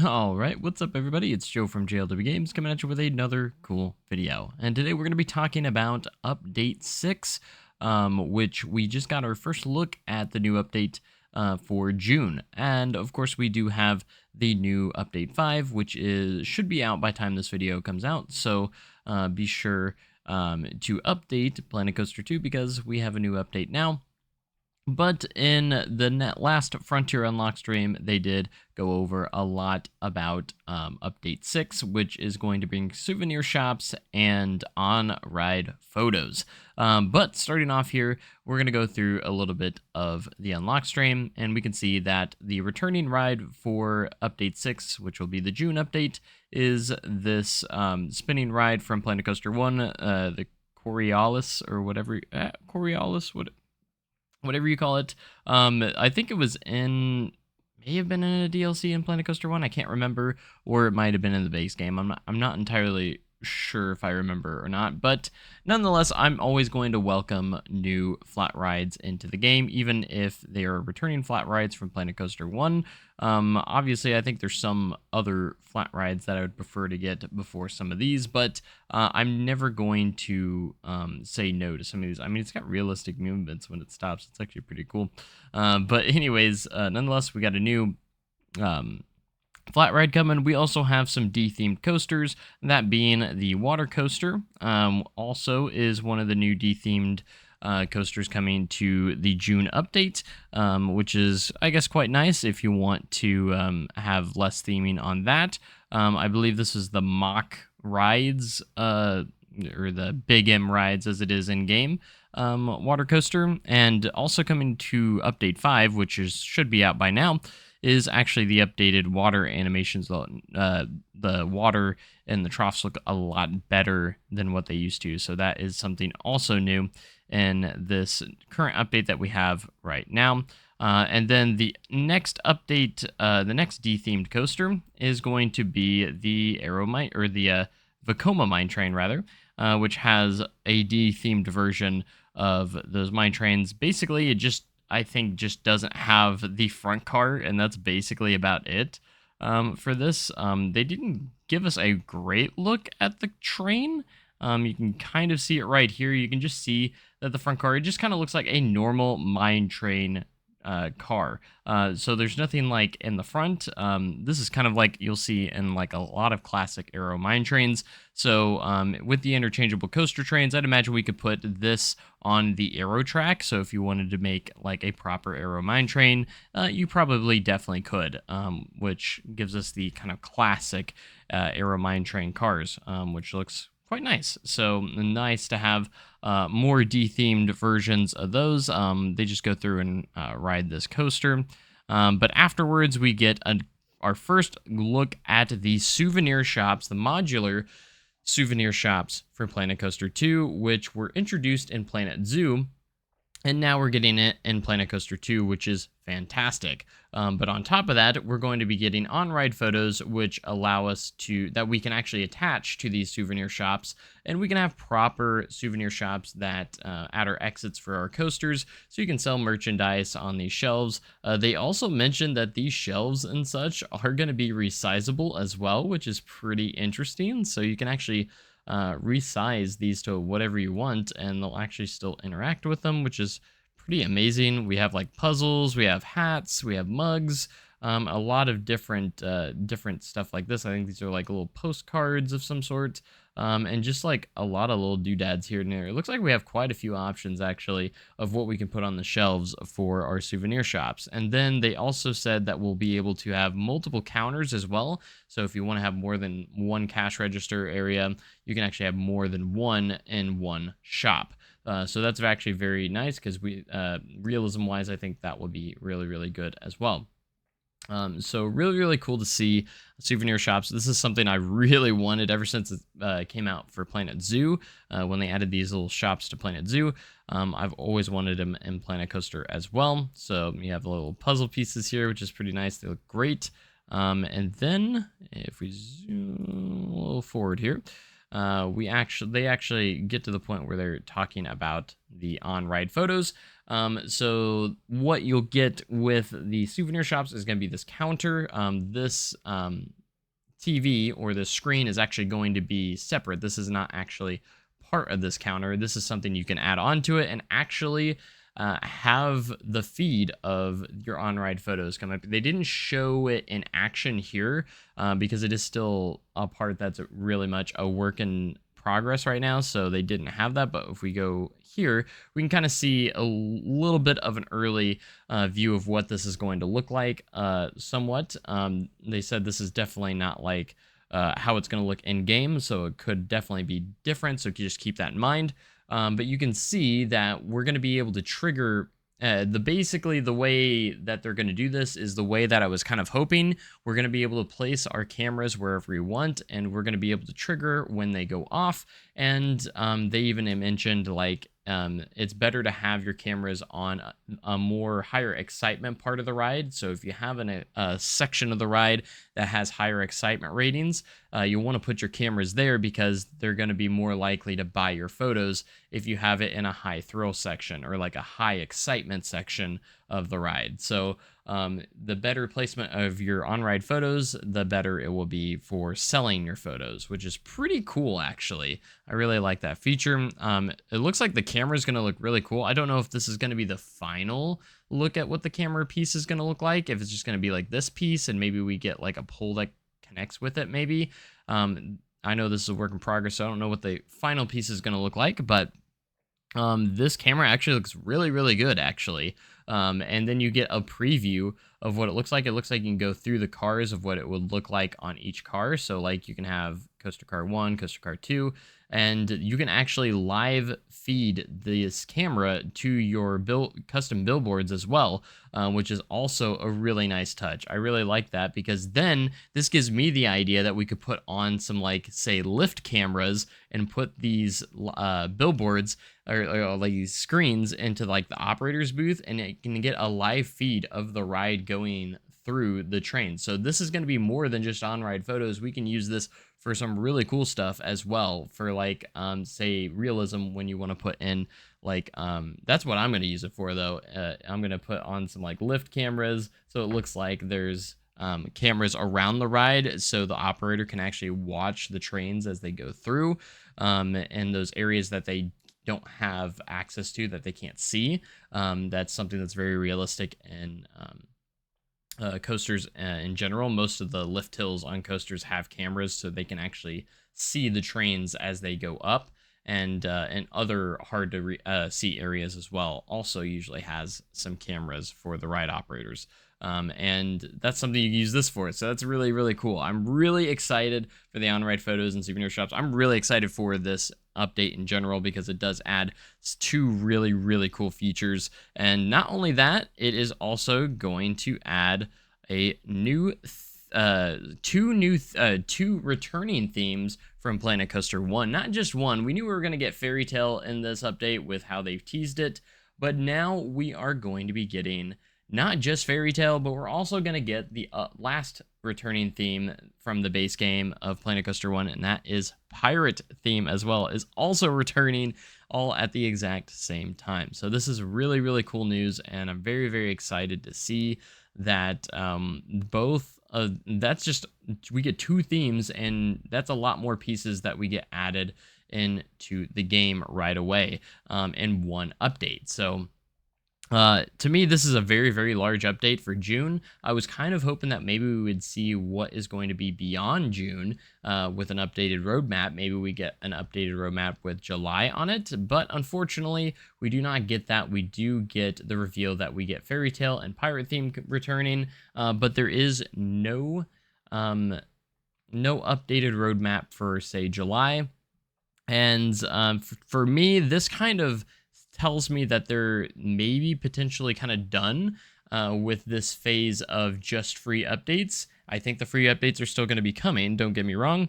Alright, what's up everybody? It's Joe from JLW Games coming at you with another cool video. And today we're going to be talking about Update 6, which we just got our first look at the new update for June. And of course we do have the new Update 5, which should be out by the time this video comes out. So be sure to update Planet Coaster 2 because we have a new update now. But in the last Frontier Unlock stream, they did go over a lot about Update 6, which is going to bring souvenir shops and on-ride photos. But starting off here, we're going to go through a little bit of the Unlock stream, and we can see that the returning ride for Update 6, which will be the June update, is this spinning ride from Planet Coaster 1, the Coriolis, or whatever, Coriolis, whatever you call it. I think it may have been in a DLC in Planet Coaster 1. I can't remember, or it might have been in the base game. I'm not entirely sure if I remember or not, but nonetheless, I'm always going to welcome new flat rides into the game, even if they are returning flat rides from Planet Coaster 1. Obviously, I think there's some other flat rides that I would prefer to get before some of these, but I'm never going to say no to some of these. I mean, it's got realistic movements when it stops. It's actually pretty cool. But anyways, nonetheless, we got a new flat ride coming. We also have some D-themed coasters, that being the water coaster. Also is one of the new D-themed coasters coming to the June update, which is, I guess, quite nice if you want to have less theming on that. I believe this is the mock rides, or the Big M rides as it is in game. Water coaster, and also coming to update 5, which should be out by now, is actually the updated water animations. The water and the troughs look a lot better than what they used to, so that is something also new in this current update that we have right now. And then the next update, the next D-themed coaster is going to be the Aeromite, or the Vekoma Mine Train rather, which has a D-themed version of those mine trains. Basically, I think just doesn't have the front car, and that's basically about it for this. They didn't give us a great look at the train. You can kind of see it right here. You can just see that the front car, it just kind of looks like a normal mine train car. So there's nothing like in the front. This is kind of like you'll see in like a lot of classic Aero mine trains. So with the interchangeable coaster trains, I'd imagine we could put this on the Aero track. So if you wanted to make like a proper Aero mine train, you probably definitely could, which gives us the kind of classic Aero mine train cars, which looks quite nice. So nice to have more D-themed versions of those. They just go through and ride this coaster. But afterwards, we get our first look at the souvenir shops, the modular souvenir shops for Planet Coaster 2, which were introduced in Planet Zoo. And now we're getting it in Planet Coaster 2, which is fantastic. But on top of that, we're going to be getting on-ride photos, which allow us that we can actually attach to these souvenir shops. And we can have proper souvenir shops that at our exits for our coasters, so you can sell merchandise on these shelves. They also mentioned that these shelves and such are going to be resizable as well, which is pretty interesting. So you can actually resize these to whatever you want, and they'll actually still interact with them, which is pretty amazing. We have like puzzles, we have hats, we have mugs, a lot of different stuff like this. I think these are like little postcards of some sort, and just like a lot of little doodads here and there. It looks like we have quite a few options actually of what we can put on the shelves for our souvenir shops. And then they also said that we'll be able to have multiple counters as well. So if you want to have more than one cash register area, you can actually have more than one in one shop. So that's actually very nice because realism wise, I think that will be really, really good as well. So really cool to see souvenir shops. This is something I really wanted ever since it came out for Planet Zoo. When they added these little shops to Planet Zoo, I've always wanted them in Planet Coaster as well. So you have the little puzzle pieces here, which is pretty nice. They look great. And then if we zoom a little forward here, they actually get to the point where they're talking about the on-ride photos. So what you'll get with the souvenir shops is going to be this counter. This TV or the screen is actually going to be separate. This is not actually part of this counter. This is something you can add on to it and actually have the feed of your on-ride photos come up. They didn't show it in action here because it is still a part that's really much a work in progress right now, so they didn't have that. But if we go here, we can kind of see a little bit of an early view of what this is going to look like somewhat. They said this is definitely not like how it's going to look in game, so it could definitely be different, so you just keep that in mind. But you can see that we're going to be able to trigger basically the way that they're going to do this is the way that I was kind of hoping. We're going to be able to place our cameras wherever we want, and we're going to be able to trigger when they go off. And they even mentioned like it's better to have your cameras on a more higher excitement part of the ride. So if you have a section of the ride that has higher excitement ratings, you'll want to put your cameras there because they're going to be more likely to buy your photos if you have it in a high thrill section or like a high excitement section of the ride. So the better placement of your on-ride photos, the better it will be for selling your photos, which is pretty cool, actually. I really like that feature. It looks like the camera is going to look really cool. I don't know if this is going to be the final look at what the camera piece is going to look like, if it's just going to be like this piece and maybe we get like a pole that connects with it maybe. I know this is a work in progress, so I don't know what the final piece is going to look like, but this camera actually looks really, really good, actually. And then you get a preview of what it looks like. It looks like you can go through the cars of what it would look like on each car. So like you can have Coaster Car 1, Coaster Car 2, and you can actually live feed this camera to your custom billboards as well, which is also a really nice touch. I really like that because then this gives me the idea that we could put on some like say lift cameras and put these billboards or like these screens into like the operator's booth, and it can get a live feed of the ride going through the train. So this is going to be more than just on-ride photos. We can use this for some really cool stuff as well, for like say realism, when you want to put in like that's what I'm going to use it for though. I'm going to put on some like lift cameras so it looks like there's cameras around the ride, so the operator can actually watch the trains as they go through, and those areas that they don't have access to, that they can't see. That's something that's very realistic in coasters in general. Most of the lift hills on coasters have cameras, so they can actually see the trains as they go up, and other hard to see areas as well also usually has some cameras for the ride operators. And that's something you can use this for. So that's really, really cool. I'm really excited for the on-ride photos and souvenir shops. I'm really excited for this update in general because it does add two really, really cool features. And not only that, it is also going to add a new two returning themes from Planet Coaster 1. Not just one. We knew we were going to get Fairy Tale in this update with how they've teased it, but now we are going to be getting not just Fairy Tale, but we're also going to get the last returning theme from the base game of Planet Coaster 1, and that is Pirate theme as well, is also returning all at the exact same time. So this is really, really cool news, and I'm very, very excited to see that that's just, we get two themes, and that's a lot more pieces that we get added into the game right away in one update. So to me, this is a very, very large update for June. I was kind of hoping that maybe we would see what is going to be beyond June with an updated roadmap. Maybe we get an updated roadmap with July on it, but unfortunately, we do not get that. We do get the reveal that we get Fairy Tale and Pirate theme returning, but there is no updated roadmap for, say, July. And for me, this kind of tells me that they're maybe potentially kind of done with this phase of just free updates. I think the free updates are still going to be coming, don't get me wrong.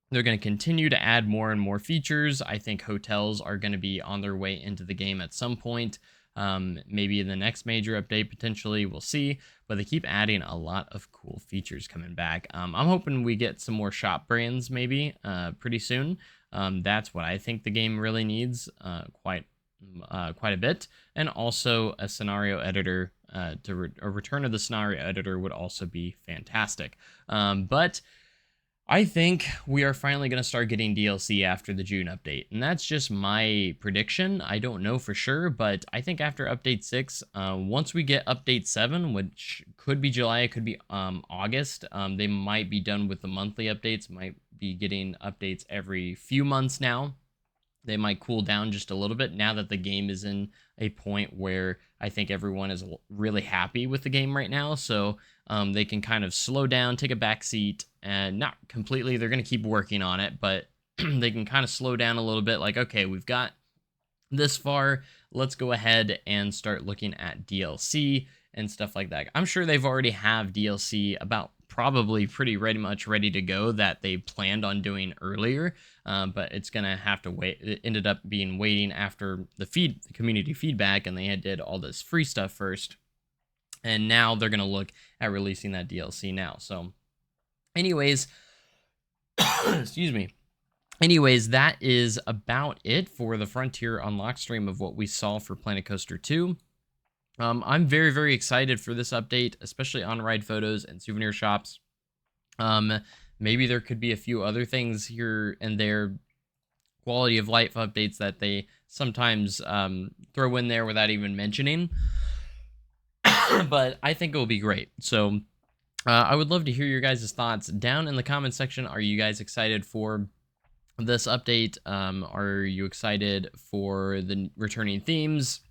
They're going to continue to add more and more features. I think hotels are going to be on their way into the game at some point. Maybe in the next major update, potentially, we'll see. But they keep adding a lot of cool features coming back. I'm hoping we get some more shop brands maybe pretty soon. That's what I think the game really needs quite a bit, and also a scenario editor. A return of the scenario editor would also be fantastic. But I think we are finally going to start getting DLC after the June update, and that's just my prediction. I don't know for sure, but I think after update 6, once we get update 7, which could be July, it could be August, they might be done with the monthly updates, might be getting updates every few months now. They might cool down just a little bit now that the game is in a point where I think everyone is really happy with the game right now. So they can kind of slow down, take a back seat, and not completely. They're going to keep working on it, but they can kind of slow down a little bit. Like, okay, we've got this far. Let's go ahead and start looking at DLC and stuff like that. I'm sure they've already have DLC about probably pretty much ready to go that they planned on doing earlier, but it's gonna have to wait. It ended up being waiting after the community feedback, and they did all this free stuff first, and now they're gonna look at releasing that DLC now. So anyways, excuse me. Anyways, that is about it for the Frontier Unlock stream of what we saw for Planet Coaster 2. I'm very, very excited for this update, especially on ride photos and souvenir shops. Maybe there could be a few other things here and there, quality of life updates that they sometimes throw in there without even mentioning. But I think it will be great. So I would love to hear your guys' thoughts down in the comment section. Are you guys excited for this update? Are you excited for the returning themes,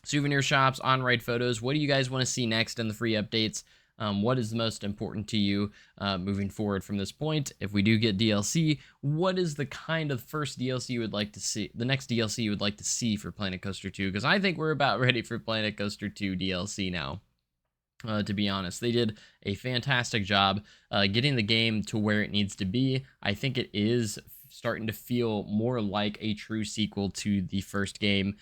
souvenir shops, on-ride photos? What do you guys want to see next in the free updates? What is the most important to you moving forward from this point? If we do get DLC, what is the kind of first DLC you would like to see, the next DLC you would like to see for Planet Coaster 2? Because I think we're about ready for Planet Coaster 2 DLC now. To be honest, they did a fantastic job getting the game to where it needs to be. I think it is starting to feel more like a true sequel to the first game,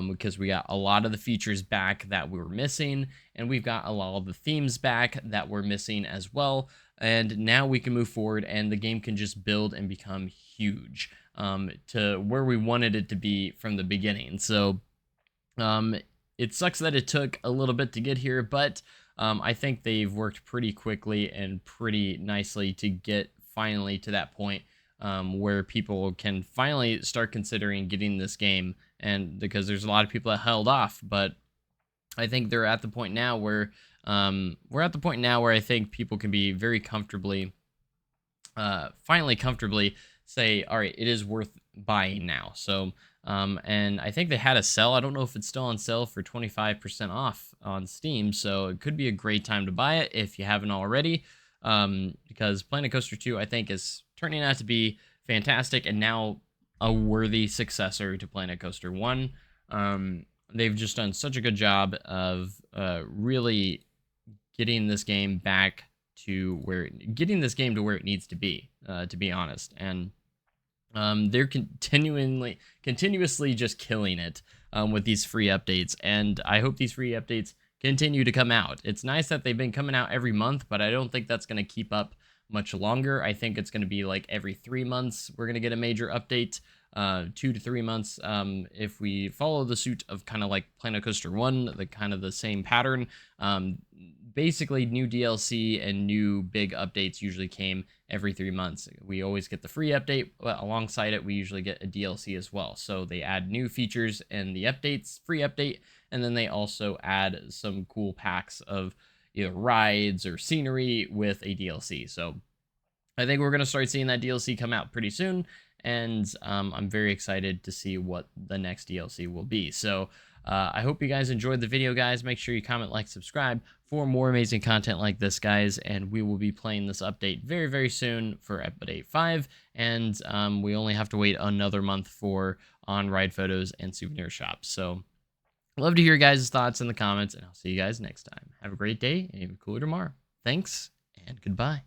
because we got a lot of the features back that we were missing, and we've got a lot of the themes back that we're missing as well. And now we can move forward, and the game can just build and become huge to where we wanted it to be from the beginning. So it sucks that it took a little bit to get here, but I think they've worked pretty quickly and pretty nicely to get finally to that point where people can finally start considering getting this game. And because there's a lot of people that held off, but I think they're at the point now where we're at the point now where I think people can be very comfortably, finally comfortably say, all right, it is worth buying now. So and I think they had a sale. I don't know if it's still on sale for 25% off on Steam, so it could be a great time to buy it if you haven't already, because Planet Coaster 2, I think, is turning out to be fantastic and now a worthy successor to Planet Coaster 1. They've just done such a good job of really getting this game back to where it needs to be honest. And they're continuously just killing it with these free updates, and I hope these free updates continue to come out. It's nice that they've been coming out every month, but I don't think that's going to keep up much longer. I think it's going to be like every 3 months we're going to get a major update, 2 to 3 months, if we follow the suit of kind of like Planet Coaster 1, the kind of the same pattern. Basically, new DLC and new big updates usually came every 3 months. We always get the free update, but alongside it, we usually get a DLC as well. So they add new features in the updates, free update, and then they also add some cool packs of either rides or scenery with a DLC. So I think we're going to start seeing that DLC come out pretty soon, and I'm very excited to see what the next DLC will be. So I hope you guys enjoyed the video, guys. Make sure you comment, like, subscribe for more amazing content like this, guys. And we will be playing this update very, very soon for Update 5. And we only have to wait another month for on-ride photos and souvenir shops. So love to hear your guys' thoughts in the comments, and I'll see you guys next time. Have a great day and even cooler tomorrow. Thanks, and goodbye.